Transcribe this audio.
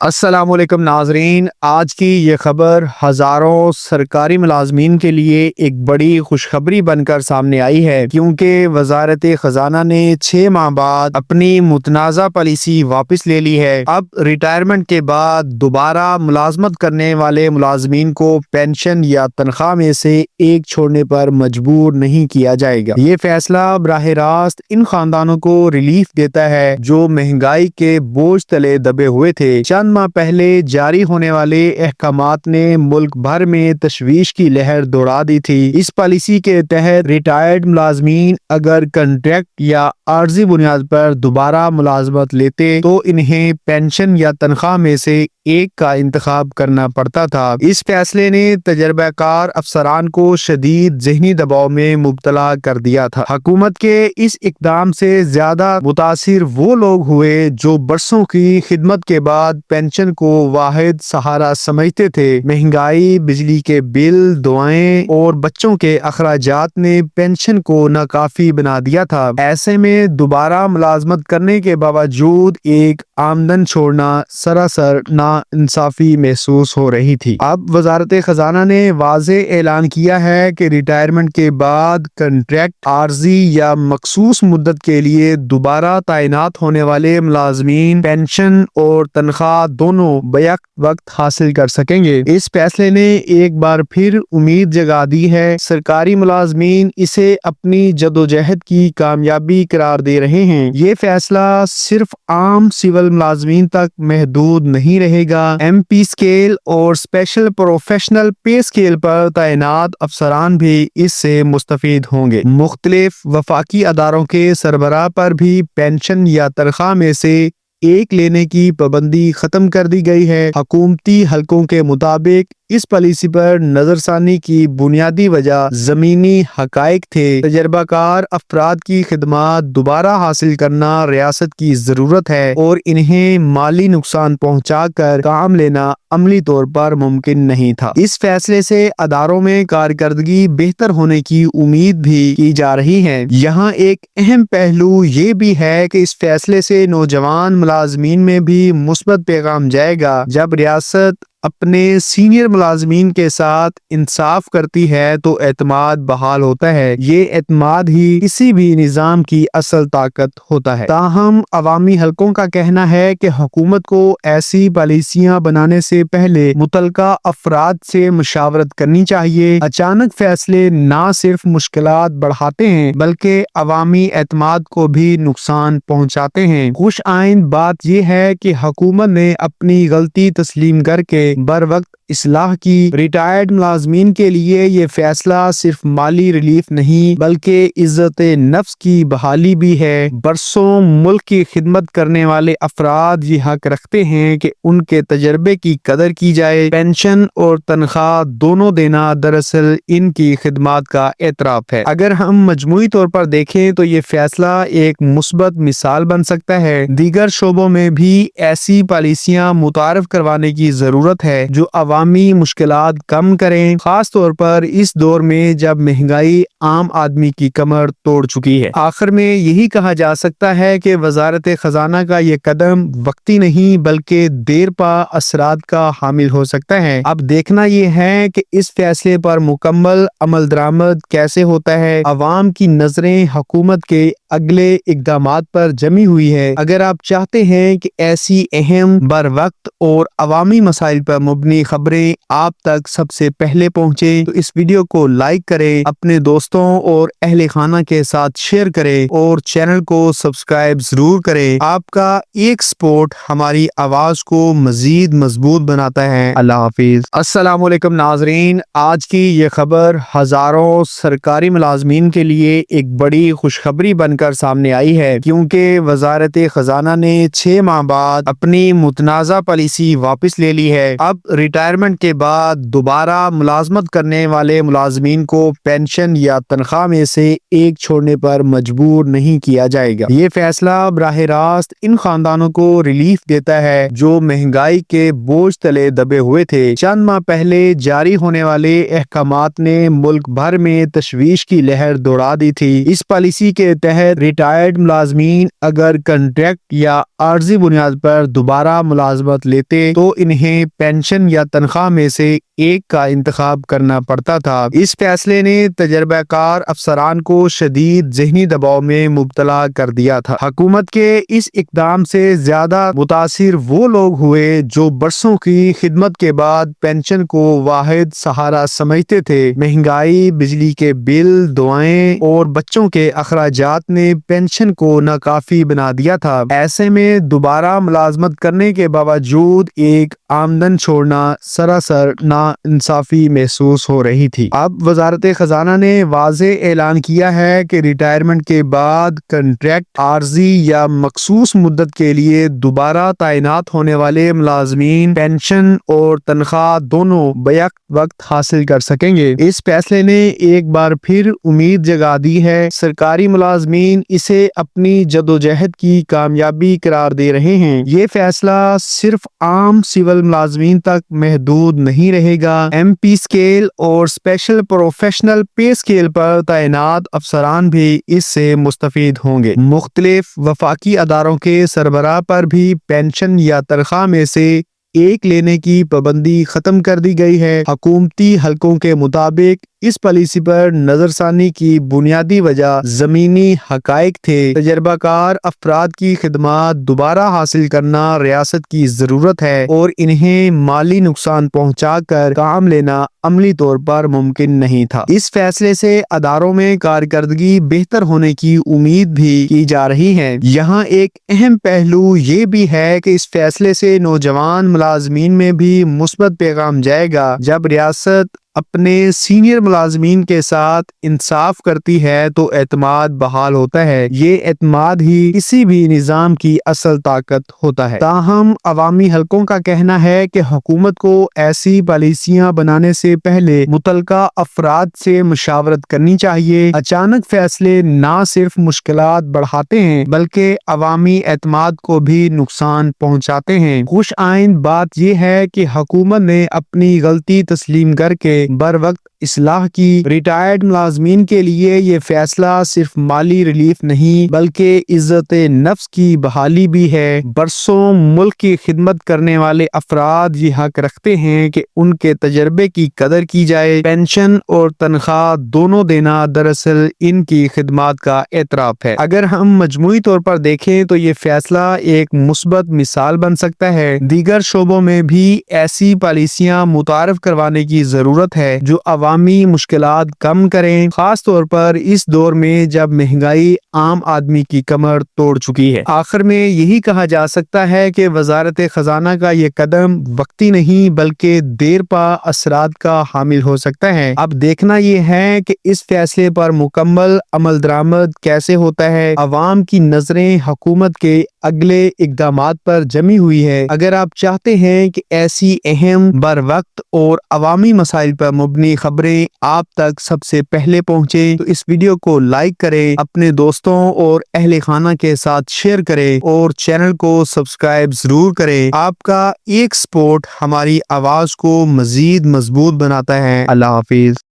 السلام علیکم ناظرین، آج کی یہ خبر ہزاروں سرکاری ملازمین کے لیے ایک بڑی خوشخبری بن کر سامنے آئی ہے، کیونکہ وزارت خزانہ نے 6 ماہ بعد اپنی متنازع پالیسی واپس لے لی ہے۔ اب ریٹائرمنٹ کے بعد دوبارہ ملازمت کرنے والے ملازمین کو پینشن یا تنخواہ میں سے ایک چھوڑنے پر مجبور نہیں کیا جائے گا۔ یہ فیصلہ براہ راست ان خاندانوں کو ریلیف دیتا ہے جو مہنگائی کے بوجھ تلے دبے ہوئے تھے۔ چند ماہ پہلے جاری ہونے والے احکامات نے ملک بھر میں تشویش کی لہر دوڑا دی تھی۔ اس پالیسی کے تحت ریٹائرڈ ملازمین اگر کنٹریکٹ یا عارضی بنیاد پر دوبارہ ملازمت لیتے تو انہیں پینشن یا تنخواہ میں سے ایک کا انتخاب کرنا پڑتا تھا۔ اس فیصلے نے تجربہ کار افسران کو شدید ذہنی دباؤ میں مبتلا کر دیا تھا۔ حکومت کے اس اقدام سے زیادہ متاثر وہ لوگ ہوئے جو برسوں کی خدمت کے بعد پینشن کو واحد سہارا سمجھتے تھے۔ مہنگائی، بجلی کے بل، دعائیں اور بچوں کے اخراجات نے پینشن کو ناکافی بنا دیا تھا۔ ایسے میں دوبارہ ملازمت کرنے کے باوجود ایک آمدن چھوڑنا سراسر ناانصافی محسوس ہو رہی تھی۔ اب وزارت خزانہ نے واضح اعلان کیا ہے کہ ریٹائرمنٹ کے بعد کنٹریکٹ، عارضی یا مخصوص مدت کے لیے دوبارہ تعینات ہونے والے ملازمین پینشن اور تنخواہ دونوں بیک وقت حاصل کر سکیں گے۔ اس فیصلے نے ایک بار پھر امید جگا دی ہے۔ سرکاری ملازمین اسے اپنی جدوجہد کی کامیابی قرار دے رہے ہیں۔ یہ فیصلہ صرف عام سول ملازمین تک محدود نہیں رہے گا۔ ایم پی اسکیل اور اسپیشل پروفیشنل پے اسکیل پر تعینات افسران بھی اس سے مستفید ہوں گے۔ مختلف وفاقی اداروں کے سربراہ پر بھی پینشن یا تنخواہ میں سے ایک لینے کی پابندی ختم کر دی گئی ہے۔ حکومتی حلقوں کے مطابق اس پالیسی پر نظر ثانی کی بنیادی وجہ زمینی حقائق تھے۔ تجربہ کار افراد کی خدمات دوبارہ حاصل کرنا ریاست کی ضرورت ہے اور انہیں مالی نقصان پہنچا کر کام لینا عملی طور پر ممکن نہیں تھا۔ اس فیصلے سے اداروں میں کارکردگی بہتر ہونے کی امید بھی کی جا رہی ہے۔ یہاں ایک اہم پہلو یہ بھی ہے کہ اس فیصلے سے نوجوان ملازمین میں بھی مثبت پیغام جائے گا۔ جب ریاست اپنے سینئر ملازمین کے ساتھ انصاف کرتی ہے تو اعتماد بحال ہوتا ہے۔ یہ اعتماد ہی کسی بھی نظام کی اصل طاقت ہوتا ہے۔ تاہم عوامی حلقوں کا کہنا ہے کہ حکومت کو ایسی پالیسیاں بنانے سے پہلے متعلقہ افراد سے مشاورت کرنی چاہیے۔ اچانک فیصلے نہ صرف مشکلات بڑھاتے ہیں بلکہ عوامی اعتماد کو بھی نقصان پہنچاتے ہیں۔ خوش آئند بات یہ ہے کہ حکومت نے اپنی غلطی تسلیم کر کے بر وقت اصلاح کی۔ ریٹائرڈ ملازمین کے لیے یہ فیصلہ صرف مالی ریلیف نہیں بلکہ عزت نفس کی بحالی بھی ہے۔ برسوں ملک کی خدمت کرنے والے افراد یہ حق رکھتے ہیں کہ ان کے تجربے کی قدر کی جائے۔ پینشن اور تنخواہ دونوں دینا دراصل ان کی خدمات کا اعتراف ہے۔ اگر ہم مجموعی طور پر دیکھیں تو یہ فیصلہ ایک مثبت مثال بن سکتا ہے۔ دیگر شعبوں میں بھی ایسی پالیسیاں متعارف کروانے کی ضرورت ہے جو عوامی مشکلات کم کریں، خاص طور پر اس دور میں جب مہنگائی عام آدمی کی کمر توڑ چکی ہے۔ آخر میں یہی کہا جا سکتا ہے کہ وزارت خزانہ کا یہ قدم وقتی نہیں بلکہ دیر پا اثرات کا حامل ہو سکتا ہے۔ اب دیکھنا یہ ہے کہ اس فیصلے پر مکمل عمل درآمد کیسے ہوتا ہے۔ عوام کی نظریں حکومت کے اگلے اقدامات پر جمی ہوئی ہے۔ اگر آپ چاہتے ہیں کہ ایسی اہم، بر وقت اور عوامی مسائل پر مبنی خبریں آپ تک سب سے پہلے پہنچیں تو اس ویڈیو کو لائک کریں، اپنے دوستوں اور اہل خانہ کے ساتھ شیئر کریں اور چینل کو سبسکرائب ضرور کریں۔ آپ کا ایک سپورٹ ہماری آواز کو مزید مضبوط بناتا ہے۔ اللہ حافظ۔ السلام علیکم ناظرین، آج کی یہ خبر ہزاروں سرکاری ملازمین کے لیے ایک بڑی خوشخبری بن کر سامنے آئی ہے، کیونکہ وزارت خزانہ نے 6 ماہ بعد اپنی متنازع پالیسی واپس لے لی ہے۔ اب ریٹائرمنٹ کے بعد دوبارہ ملازمت کرنے والے ملازمین کو پینشن یا تنخواہ میں سے ایک چھوڑنے پر مجبور نہیں کیا جائے گا۔ یہ فیصلہ براہ راست ان خاندانوں کو ریلیف دیتا ہے جو مہنگائی کے بوجھ تلے دبے ہوئے تھے۔ چند ماہ پہلے جاری ہونے والے احکامات نے ملک بھر میں تشویش کی لہر دوڑا دی تھی۔ اس پالیسی کے تحت تحت ریٹائرڈ ملازمین اگر کنٹریکٹ یا عارضی بنیاد پر دوبارہ ملازمت لیتے تو انہیں پینشن یا تنخواہ میں سے ایک کا انتخاب کرنا پڑتا تھا۔ اس فیصلے نے تجربہ کار افسران کو شدید ذہنی دباؤ میں مبتلا کر دیا تھا۔ حکومت کے اس اقدام سے زیادہ متاثر وہ لوگ ہوئے جو برسوں کی خدمت کے بعد پینشن کو واحد سہارا سمجھتے تھے۔ مہنگائی، بجلی کے بل، دعائیں اور بچوں کے اخراجات نے پینشن کو ناکافی بنا دیا تھا۔ ایسے میں دوبارہ ملازمت کرنے کے باوجود ایک آمدن چھوڑنا سراسر ناانصافی محسوس ہو رہی تھی۔ اب وزارت خزانہ نے واضح اعلان کیا ہے کہ ریٹائرمنٹ کے بعد کنٹریکٹ، عارضی یا مخصوص مدت کے لیے دوبارہ تعینات ہونے والے ملازمین پینشن اور تنخواہ دونوں بیک وقت حاصل کر سکیں گے۔ اس فیصلے نے ایک بار پھر امید جگا دی ہے۔ سرکاری ملازمین اسے اپنی جدوجہد کی کامیابی قرار دے رہے ہیں۔ یہ فیصلہ صرف عام سول ملازمین تک محدود نہیں رہے گا۔ ایم پی اسکیل اور اسپیشل پروفیشنل پے اسکیل پر تعینات افسران بھی اس سے مستفید ہوں گے۔ مختلف وفاقی اداروں کے سربراہ پر بھی پینشن یا تنخواہ میں سے ایک لینے کی پابندی ختم کر دی گئی ہے۔ حکومتی حلقوں کے مطابق اس پالیسی پر نظر ثانی کی بنیادی وجہ زمینی حقائق تھے۔ تجربہ کار افراد کی خدمات دوبارہ حاصل کرنا ریاست کی ضرورت ہے اور انہیں مالی نقصان پہنچا کر کام لینا عملی طور پر ممکن نہیں تھا۔ اس فیصلے سے اداروں میں کارکردگی بہتر ہونے کی امید بھی کی جا رہی ہے۔ یہاں ایک اہم پہلو یہ بھی ہے کہ اس فیصلے سے نوجوان ملازمین میں بھی مثبت پیغام جائے گا۔ جب ریاست اپنے سینئر ملازمین کے ساتھ انصاف کرتی ہے تو اعتماد بحال ہوتا ہے۔ یہ اعتماد ہی کسی بھی نظام کی اصل طاقت ہوتا ہے۔ تاہم عوامی حلقوں کا کہنا ہے کہ حکومت کو ایسی پالیسیاں بنانے سے پہلے متعلقہ افراد سے مشاورت کرنی چاہیے۔ اچانک فیصلے نہ صرف مشکلات بڑھاتے ہیں بلکہ عوامی اعتماد کو بھی نقصان پہنچاتے ہیں۔ خوش آئند بات یہ ہے کہ حکومت نے اپنی غلطی تسلیم کر کے بر وقت اصلاح کی۔ ریٹائرڈ ملازمین کے لیے یہ فیصلہ صرف مالی ریلیف نہیں بلکہ عزت نفس کی بحالی بھی ہے۔ برسوں ملک کی خدمت کرنے والے افراد یہ حق رکھتے ہیں کہ ان کے تجربے کی قدر کی جائے۔ پینشن اور تنخواہ دونوں دینا دراصل ان کی خدمات کا اعتراف ہے۔ اگر ہم مجموعی طور پر دیکھیں تو یہ فیصلہ ایک مثبت مثال بن سکتا ہے۔ دیگر شعبوں میں بھی ایسی پالیسیاں متعارف کروانے کی ضرورت ہے جو عوامی مشکلات کم کریں، خاص طور پر اس دور میں جب مہنگائی عام آدمی کی کمر توڑ چکی ہے۔ آخر میں یہی کہا جا سکتا ہے کہ وزارت خزانہ کا یہ قدم وقتی نہیں بلکہ دیر پا اثرات کا حامل ہو سکتا ہے۔ اب دیکھنا یہ ہے کہ اس فیصلے پر مکمل عمل درآمد کیسے ہوتا ہے۔ عوام کی نظریں حکومت کے اگلے اقدامات پر جمی ہوئی ہے۔ اگر آپ چاہتے ہیں کہ ایسی اہم، بر وقت اور عوامی مسائل پر مبنی خبریں آپ تک سب سے پہلے پہنچے تو اس ویڈیو کو لائک کریں، اپنے دوستوں اور اہل خانہ کے ساتھ شیئر کریں اور چینل کو سبسکرائب ضرور کریں۔ آپ کا ایک سپورٹ ہماری آواز کو مزید مضبوط بناتا ہے۔ اللہ حافظ۔